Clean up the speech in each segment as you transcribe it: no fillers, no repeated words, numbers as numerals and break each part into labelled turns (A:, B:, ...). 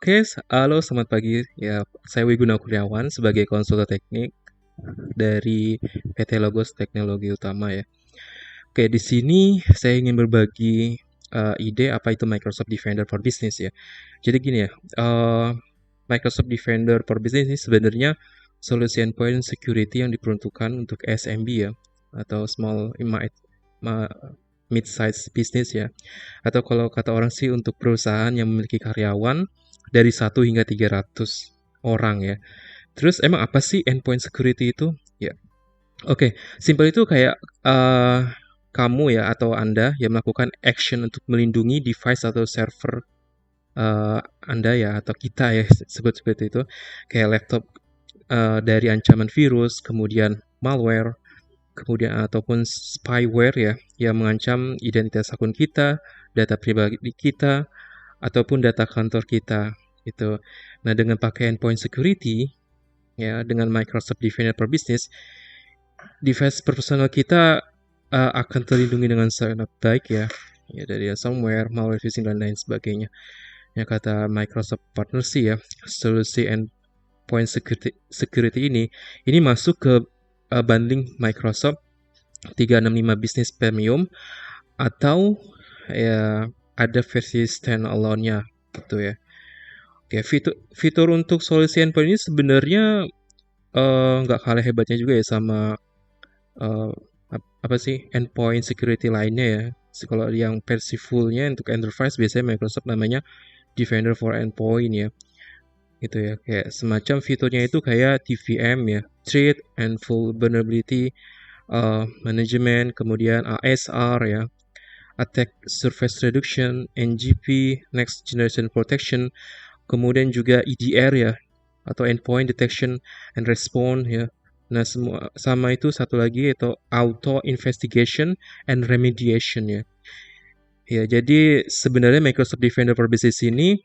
A: Halo selamat pagi. Ya, saya Wiguna Kurniawan sebagai konsultan teknik dari PT Logos Teknologi Utama ya. Oke, di sini saya ingin berbagi ide apa itu Microsoft Defender for Business ya. Jadi gini ya, Microsoft Defender for Business ini sebenarnya solusi endpoint security yang diperuntukkan untuk SMB ya, atau mid-size business ya. Atau kalau kata orang sih untuk perusahaan yang memiliki karyawan dari 1 hingga 300 orang ya. Terus emang apa sih endpoint security itu? Ya, oke, simpel itu kayak kamu ya atau Anda yang melakukan action untuk melindungi device atau server Anda ya atau kita ya sebut seperti itu, kayak laptop dari ancaman virus, kemudian malware, kemudian ataupun spyware ya yang mengancam identitas akun kita, data pribadi kita, ataupun data kantor kita gitu. Nah, dengan pakai endpoint security ya dengan Microsoft Defender for Business, device personal kita akan terlindungi dengan sangat baik ya. Ya dari ransomware, malware, phishing dan lain sebagainya. Ya kata Microsoft partner sih ya, solusi endpoint security ini masuk ke bundling Microsoft 365 Business Premium atau ya ada versi standalone-nya gitu ya. Oke, fitur untuk solusi endpoint ini sebenarnya nggak kalah hebatnya juga ya sama eh, apa sih endpoint security lainnya ya. Kalau yang versi fullnya untuk enterprise biasanya Microsoft namanya Defender for Endpoint ya. Gitu ya, kayak semacam fiturnya itu kayak TVM ya, Threat and Vulnerability Management, kemudian ASR ya, Attack Surface Reduction, NGP, Next Generation Protection, kemudian juga EDR ya, atau Endpoint Detection and Response ya. Nah, semua sama itu satu lagi yaitu Auto Investigation and Remediation ya. Ya, jadi sebenarnya Microsoft Defender for Business ini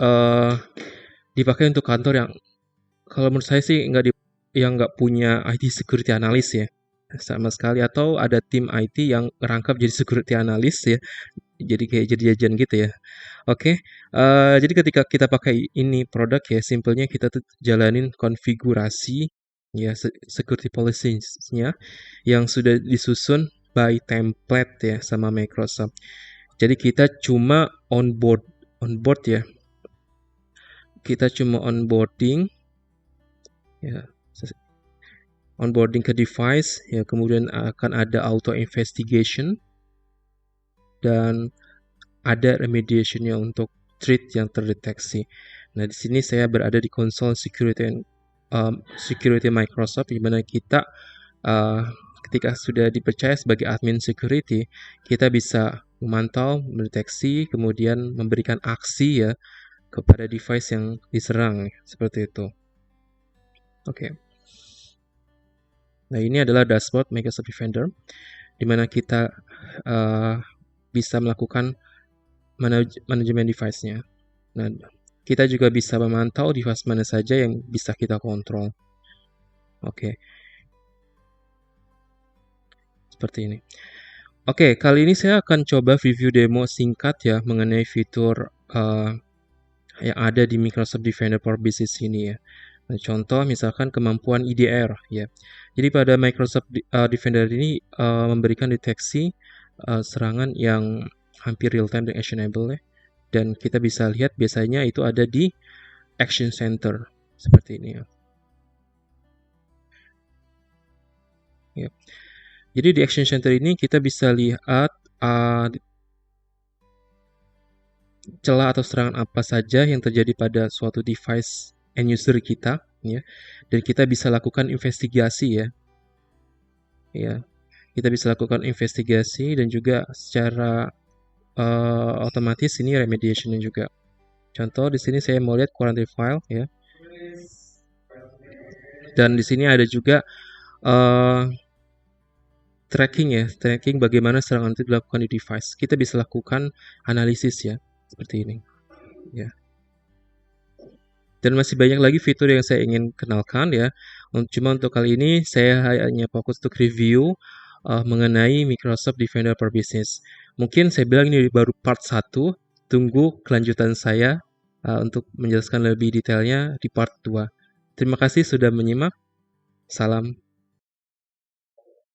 A: eh dipakai untuk kantor yang kalau menurut saya sih yang nggak punya IT security analyst ya sama sekali atau ada tim IT yang rangkap jadi security analyst ya. Jadi kayak jadi jajan gitu ya. Oke, jadi ketika kita pakai ini produk ya, simpelnya kita tuh jalanin konfigurasi ya security policies-nya yang sudah disusun by template ya sama Microsoft. Jadi kita cuma onboard ya. Kita cuma onboarding ya onboarding ke device ya kemudian akan ada auto investigation dan ada remediation-nya untuk threat yang terdeteksi. Nah, di sini saya berada di konsol security Microsoft di mana kita uh, ketika sudah dipercaya sebagai admin security, kita bisa memantau, mendeteksi, kemudian memberikan aksi ya kepada device yang diserang seperti itu. Oke. Nah, ini adalah dashboard Microsoft Defender di mana kita uh, bisa melakukan manajemen device-nya. Nah, kita juga bisa memantau device mana saja yang bisa kita kontrol. Oke, seperti ini. Oke, kali ini saya akan coba review demo singkat ya mengenai fitur yang ada di Microsoft Defender for Business ini ya. Nah, contoh misalkan kemampuan EDR ya. Jadi pada Microsoft Defender ini memberikan deteksi serangan yang hampir real time dan actionable ya. Dan kita bisa lihat biasanya itu ada di Action Center seperti ini ya. Ya. Jadi di Action Center ini kita bisa lihat celah atau serangan apa saja yang terjadi pada suatu device end user kita ya. Dan kita bisa lakukan investigasi ya. Ya. Kita bisa lakukan investigasi dan juga secara otomatis ini remediation juga. Contoh di sini saya mau lihat quarantine file ya. Dan di sini ada juga tracking bagaimana serangan itu dilakukan di device. Kita bisa lakukan analisis ya, seperti ini. Ya. Dan masih banyak lagi fitur yang saya ingin kenalkan ya. Cuma untuk kali ini saya hanya fokus untuk review mengenai Microsoft Defender for Business. Mungkin saya bilang ini baru part 1, tunggu kelanjutan saya untuk menjelaskan lebih detailnya di part 2. Terima kasih sudah menyimak. Salam